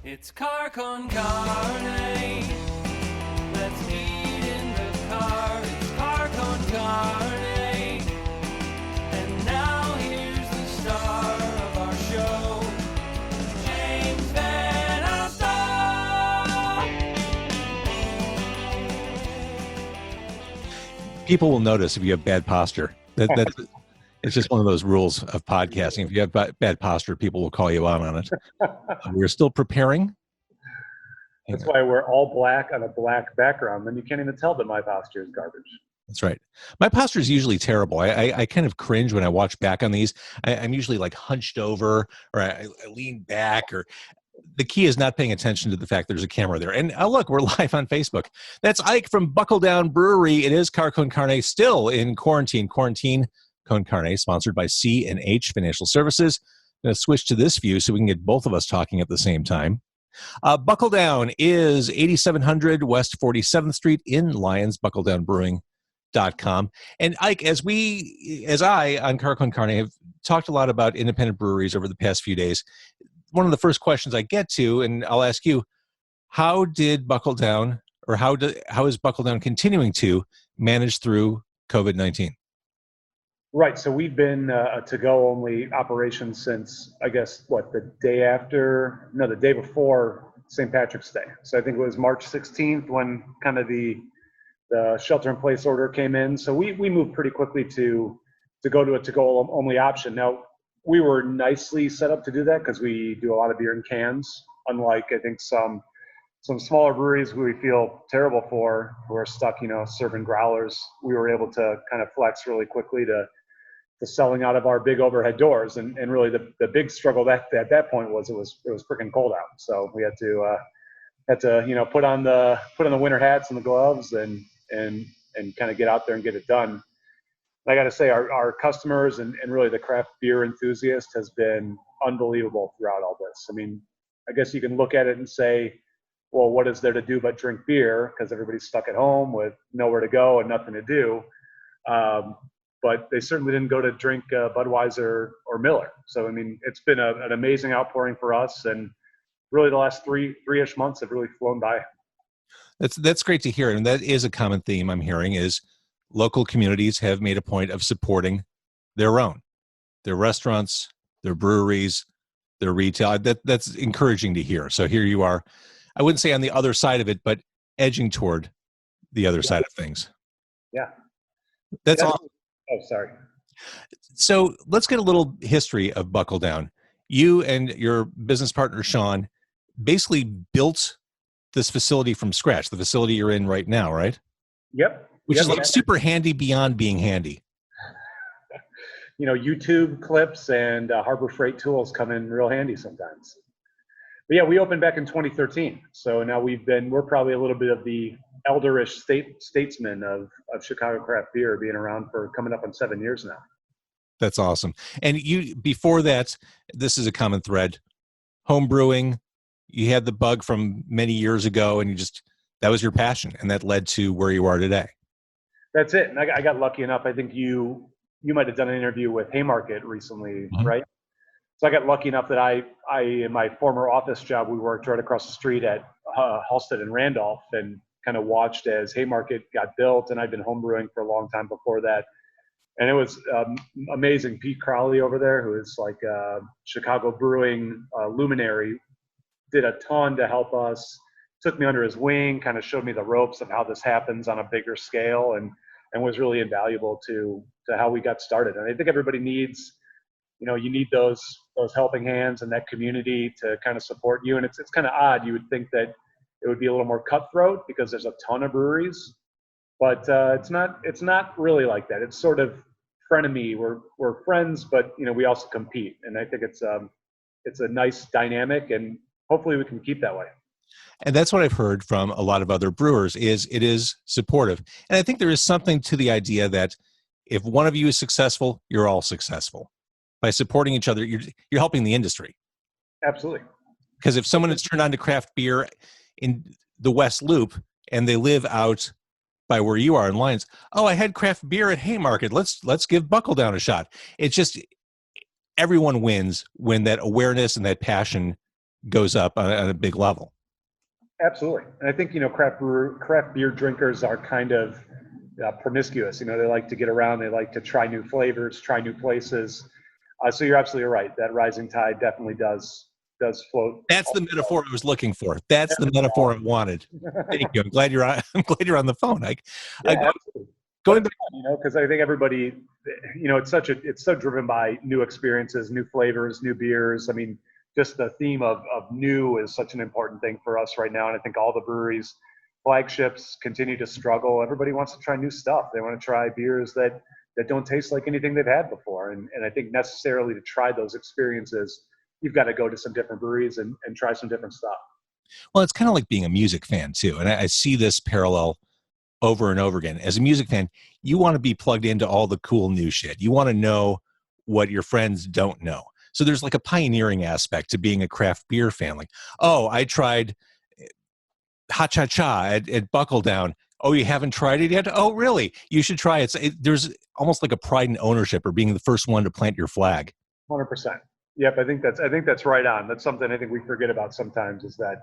It's car con carne. Let's eat in the car. It's car con carne. And now here's the star of our show, James Van Alstyne. People will notice if you have bad posture. It's just one of those rules of podcasting. If you have bad posture, people will call you out on it. We're still preparing. That's why we're all black on a black background. Then you can't even tell that my posture is garbage. That's right. My posture is usually terrible. I kind of cringe when I watch back on these. I'm usually like hunched over, or I lean back, or the key is not paying attention to the fact there's a camera there. And look, we're live on Facebook. That's Ike from Buckledown Brewery. It is Car Con Carne, still in quarantine. Quarantine Con Carne, sponsored by C&H Financial Services. I'm going to switch to this view so we can get both of us talking at the same time. Buckledown is 8700 West 47th Street in Lyons, buckledownbrewing.com. And Ike, as I on Car Con Carne have talked a lot about independent breweries over the past few days, one of the first questions I get to, and I'll ask you, how did Buckledown, or how is Buckledown continuing to manage through COVID-19? Right. So we've been a to-go only operation since, I guess, the day before St. Patrick's Day. So I think it was March 16th when kind of the shelter-in-place order came in. So we moved pretty quickly to go to a to-go only option. Now, we were nicely set up to do that because we do a lot of beer in cans, unlike, I think, some smaller breweries who we feel terrible for, who are stuck, serving growlers. We were able to kind of flex really quickly to selling out of our big overhead doors, and really the big struggle at that point was it was freaking cold out, so we had to put on the winter hats and the gloves and kind of get out there and get it done. And I got to say, our customers and really the craft beer enthusiast has been unbelievable throughout all this. I mean, I guess you can look at it and say, well, what is there to do but drink beer, because everybody's stuck at home with nowhere to go and nothing to do. But they certainly didn't go to drink Budweiser or Miller. So, I mean, it's been an amazing outpouring for us. And really the last three-ish months have really flown by. That's great to hear. And that is a common theme I'm hearing, is local communities have made a point of supporting their restaurants, their breweries, their retail. That's encouraging to hear. So here you are, I wouldn't say on the other side of it, but edging toward the other side of things. Yeah. That's all. Oh, sorry. So let's get a little history of Buckledown. You and your business partner, Sean, basically built this facility from scratch, the facility you're in right now, right? Yep. Which is like super handy beyond being handy. YouTube clips and Harbor Freight tools come in real handy sometimes. But yeah, we opened back in 2013. So now we're probably a little bit of the elderish statesman of Chicago craft beer, being around for coming up on 7 years now. That's awesome. And you, before that, this is a common thread, home brewing. You had the bug from many years ago, and that was your passion, and that led to where you are today. That's it. And I got lucky enough. I think you might have done an interview with Haymarket recently, mm-hmm. Right? So I got lucky enough that I in my former office job, we worked right across the street at Halstead and Randolph, and kind of watched as Haymarket got built, and I'd been homebrewing for a long time before that. And it was amazing. Pete Crowley over there, who is like a Chicago brewing luminary, did a ton to help us, took me under his wing, kind of showed me the ropes of how this happens on a bigger scale, and was really invaluable to how we got started. And I think everybody needs, you need those helping hands and that community to kind of support you. And it's kind of odd. You would think that it would be a little more cutthroat because there's a ton of breweries, but it's not really like that. It's sort of frenemy. We're friends, but we also compete, and I think it's a nice dynamic, and hopefully we can keep that way. And that's what I've heard from a lot of other brewers, is it is supportive. And I think there is something to the idea that if one of you is successful, you're all successful. By supporting each other, you're helping the industry. Absolutely. Because if someone is turned on to craft beer in the West Loop and they live out by where you are in Lyons, I had craft beer at Haymarket, let's give Buckledown a shot. It's just everyone wins when that awareness and that passion goes up on a big level. Absolutely. And I think, craft beer drinkers are kind of promiscuous. They like to get around. They like to try new flavors, try new places. So you're absolutely right. That rising tide definitely does float. That's the metaphor I was looking for. That's the metaphor I wanted. Thank you. I'm glad you're on. I'm glad you're on the phone. Yeah, absolutely. Going back, Because I think everybody, it's so driven by new experiences, new flavors, new beers. I mean, just the theme of new is such an important thing for us right now. And I think all the breweries, flagships continue to struggle. Everybody wants to try new stuff. They want to try beers that don't taste like anything they've had before. And I think necessarily to try those experiences, you've got to go to some different breweries and try some different stuff. well, it's kind of like being a music fan too, and I see this parallel over and over again. As a music fan, you want to be plugged into all the cool new shit. You want to know what your friends don't know. So there's like a pioneering aspect to being a craft beer fan. Like, oh, I tried Ha Cha Cha at Buckledown. Oh, you haven't tried it yet? Oh, really? You should try it. There's almost like a pride in ownership or being the first one to plant your flag. 100%. Yep, I think that's right on. That's something I think we forget about sometimes is that,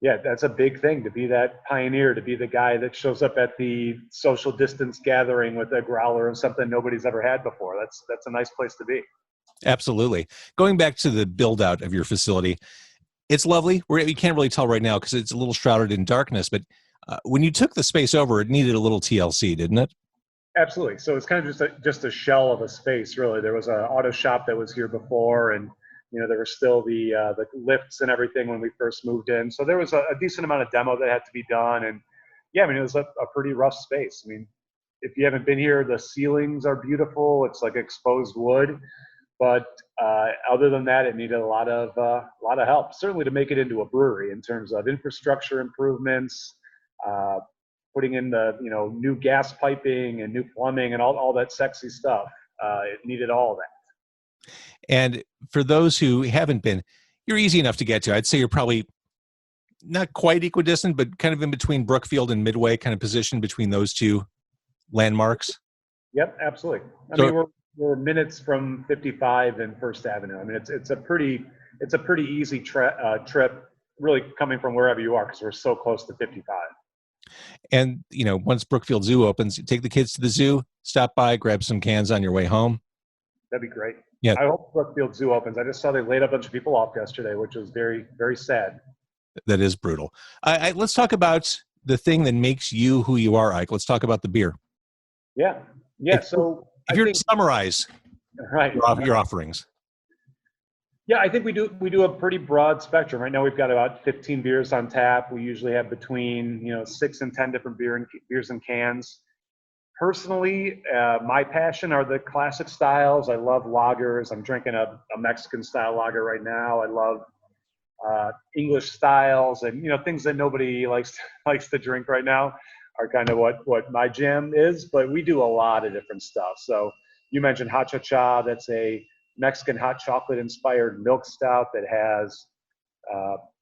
yeah, that's a big thing to be that pioneer, to be the guy that shows up at the social distance gathering with a growler and something nobody's ever had before. That's a nice place to be. Absolutely. Going back to the build out of your facility, it's lovely. You can't really tell right now because it's a little shrouded in darkness, but when you took the space over, it needed a little TLC, didn't it? Absolutely. So it's kind of just a shell of a space, really. There was an auto shop that was here before, and there were still the lifts and everything when we first moved in. So there was a decent amount of demo that had to be done, and yeah, I mean it was a pretty rough space. I mean, if you haven't been here, the ceilings are beautiful. It's like exposed wood, but other than that, it needed a lot of help. Certainly to make it into a brewery in terms of infrastructure improvements. Putting in the new gas piping and new plumbing and all that sexy stuff. It needed all of that. And for those who haven't been, you're easy enough to get to. I'd say you're probably not quite equidistant, but kind of in between Brookfield and Midway, kind of positioned between those two landmarks. Yep, absolutely. I mean, we're minutes from 55 and First Avenue. I mean, it's a pretty easy trip, really coming from wherever you are, because we're so close to 55. And, once Brookfield Zoo opens, you take the kids to the zoo, stop by, grab some cans on your way home. That'd be great. Yeah. I hope Brookfield Zoo opens. I just saw they laid a bunch of people off yesterday, which was very, very sad. That is brutal. Let's talk about the thing that makes you who you are, Ike. Let's talk about the beer. Yeah. So if you're to summarize your offerings. Yeah, I think we do a pretty broad spectrum. Right now we've got about 15 beers on tap. We usually have between 6 and 10 different beers and cans. Personally, my passion are the classic styles. I love lagers. I'm drinking a Mexican style lager right now. I love English styles and things that nobody likes to drink right now are kind of what my jam is. But we do a lot of different stuff. So you mentioned Ha Cha Cha. That's a Mexican hot chocolate inspired milk stout that has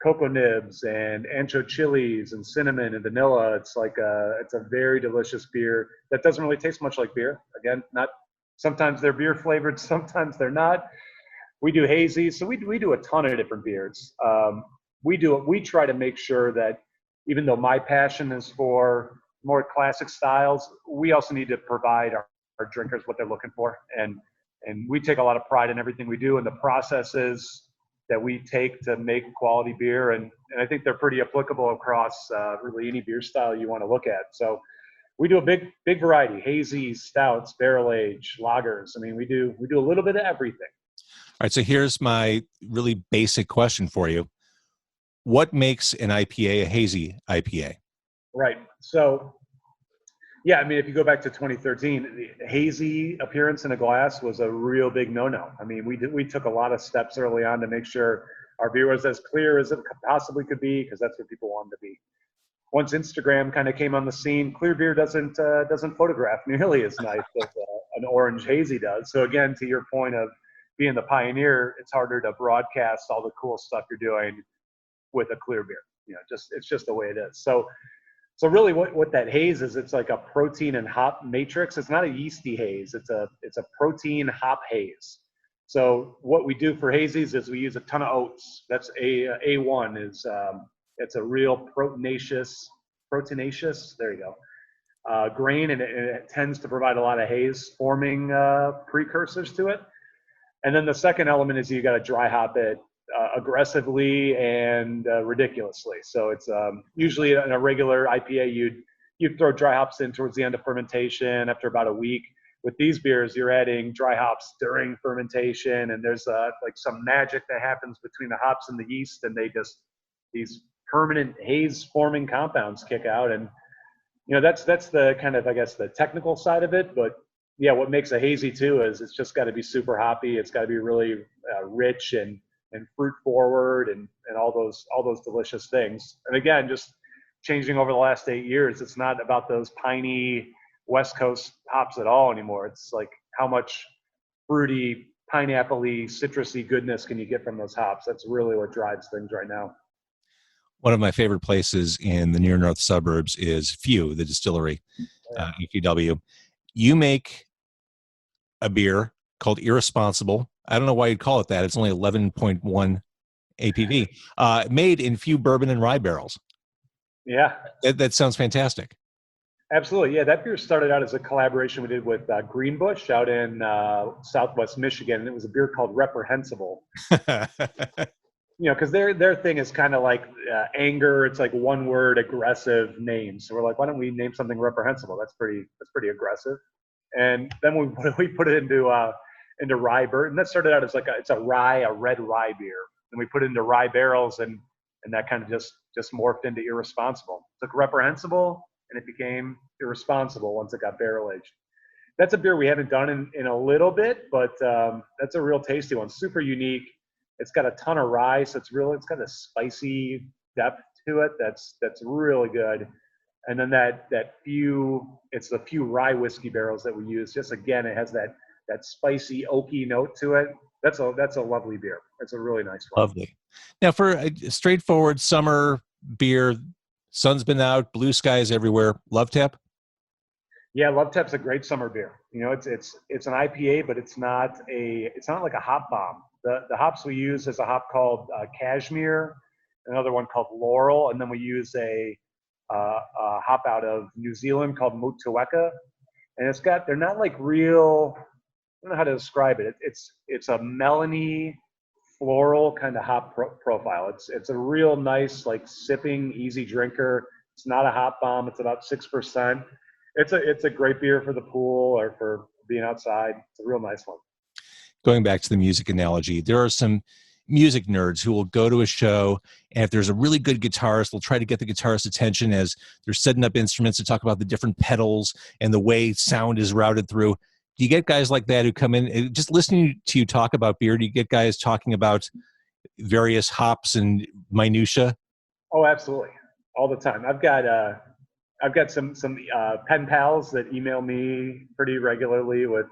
cocoa nibs and ancho chilies and cinnamon and vanilla. It's a very delicious beer that doesn't really taste much like beer. Again, sometimes they're beer flavored, sometimes they're not. We do hazy, so we do a ton of different beers. We try to make sure that even though my passion is for more classic styles, we also need to provide our drinkers what they're looking for. And we take a lot of pride in everything we do and the processes that we take to make quality beer. And I think they're pretty applicable across really any beer style you want to look at. So we do a big variety: hazy, stouts, barrel age, lagers. I mean, we do a little bit of everything. All right. So here's my really basic question for you. What makes an IPA a hazy IPA? Right. So, yeah, I mean, if you go back to 2013, the hazy appearance in a glass was a real big no-no. I mean, we took a lot of steps early on to make sure our beer was as clear as it possibly could be, because that's what people wanted to be. Once Instagram kind of came on the scene, clear beer doesn't photograph nearly as nice as an orange hazy does. So again, to your point of being the pioneer, it's harder to broadcast all the cool stuff you're doing with a clear beer. It's just the way it is. So really what that haze is, it's like a protein and hop matrix. It's not a yeasty haze. It's a protein hop haze. So what we do for hazies is we use a ton of oats. That's A1 is it's a real proteinaceous. There you go. Grain, and it tends to provide a lot of haze forming precursors to it. And then the second element is you got to dry hop it aggressively and ridiculously. So it's usually in a regular IPA, you'd throw dry hops in towards the end of fermentation after about a week. With these beers, you're adding dry hops during fermentation, and there's like some magic that happens between the hops and the yeast, and these permanent haze forming compounds kick out. And that's the kind of, I guess, the technical side of it. But yeah, what makes a hazy too is it's just got to be super hoppy. It's got to be really rich and fruit forward and all those delicious things. And again, just changing over the last 8 years, it's not about those piney West Coast hops at all anymore. It's like how much fruity, pineapple-y, citrusy goodness can you get from those hops? That's really what drives things right now. One of my favorite places in the near north suburbs is Few, the distillery, EQW. You make a beer called Irresponsible. I don't know why you'd call it that. It's only 11.1 APV, made in Few bourbon and rye barrels. Yeah. That sounds fantastic. Absolutely. Yeah, that beer started out as a collaboration we did with Greenbush out in Southwest Michigan. And it was a beer called Reprehensible. Because their thing is kind of like anger. It's like one word, aggressive names. So we're like, why don't we name something reprehensible? That's pretty aggressive. And then we put it into rye bourbon. And that started out as it's a red rye beer. And we put it into rye barrels, and that kind of just morphed into Irresponsible. It took Reprehensible, and it became Irresponsible once it got barrel aged. That's a beer we haven't done in a little bit, but that's a real tasty one. Super unique. It's got a ton of rye, so it's got a spicy depth to it that's really good. And then it's the Few rye whiskey barrels that we use. Just again, it has that spicy oaky note to it. That's a lovely beer. It's a really nice one. Lovely. Now, for a straightforward summer beer, sun's been out, blue skies everywhere. Love Tap? Yeah, Love Tap's a great summer beer. It's an IPA, but it's not like a hop bomb. The hops we use is a hop called Cashmere, another one called Laurel, and then we use a hop out of New Zealand called Motueka. And they're not like real, I don't know how to describe it. It's a melony, floral kind of hop profile. It's a real nice, like sipping, easy drinker. It's not a hop bomb. It's about 6%. It's a great beer for the pool or for being outside. It's a real nice one. Going back to the music analogy, there are some music nerds who will go to a show, and if there's a really good guitarist, they'll try to get the guitarist's attention as they're setting up instruments to talk about the different pedals and the way sound is routed through. Do you get guys like that who come in, just listening to you talk about beer, do you get guys talking about various hops and minutia? Oh, absolutely. All the time. I've got some pen pals that email me pretty regularly with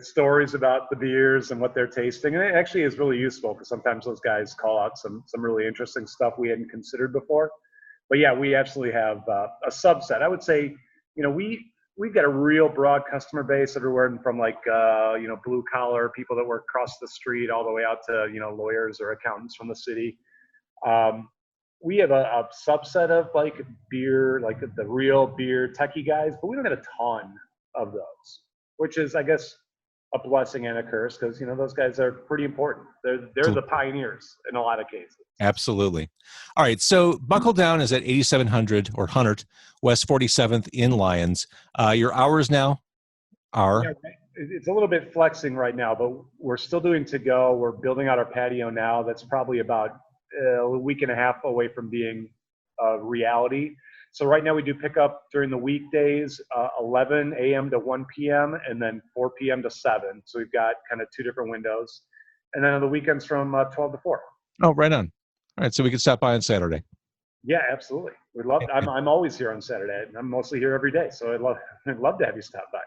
stories about the beers and what they're tasting. And it actually is really useful because sometimes those guys call out some really interesting stuff we hadn't considered before. But yeah, we absolutely have a subset. I would say, we've got a real broad customer base everywhere from blue collar people that work across the street all the way out to, lawyers or accountants from the city. We have a subset of beer, like the real beer techie guys, but we don't have a ton of those, which is, I guess, a blessing and a curse because, those guys are pretty important. They're the pioneers in a lot of cases. Absolutely. All right. So Buckledown is at 8700 or 100 West 47th in Lyons. Your hours now are? Yeah, it's a little bit flexing right now, but we're still doing to go. We're building out our patio now. That's probably about a week and a half away from being a reality. So right now we do pick up during the weekdays, 11 a.m. to 1 p.m. and then 4 p.m. to 7. So we've got kind of two different windows. And then on the weekends from 12 to 4. Oh, right on. All right. So we can stop by on Saturday. Yeah, absolutely. We'd love. I'm always here on Saturday. I'm mostly here every day. So I'd love to have you stop by.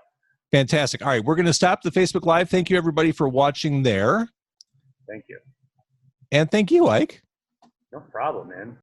Fantastic. All right. We're going to stop the Facebook Live. Thank you, everybody, for watching there. Thank you. And thank you, Ike. No problem, man.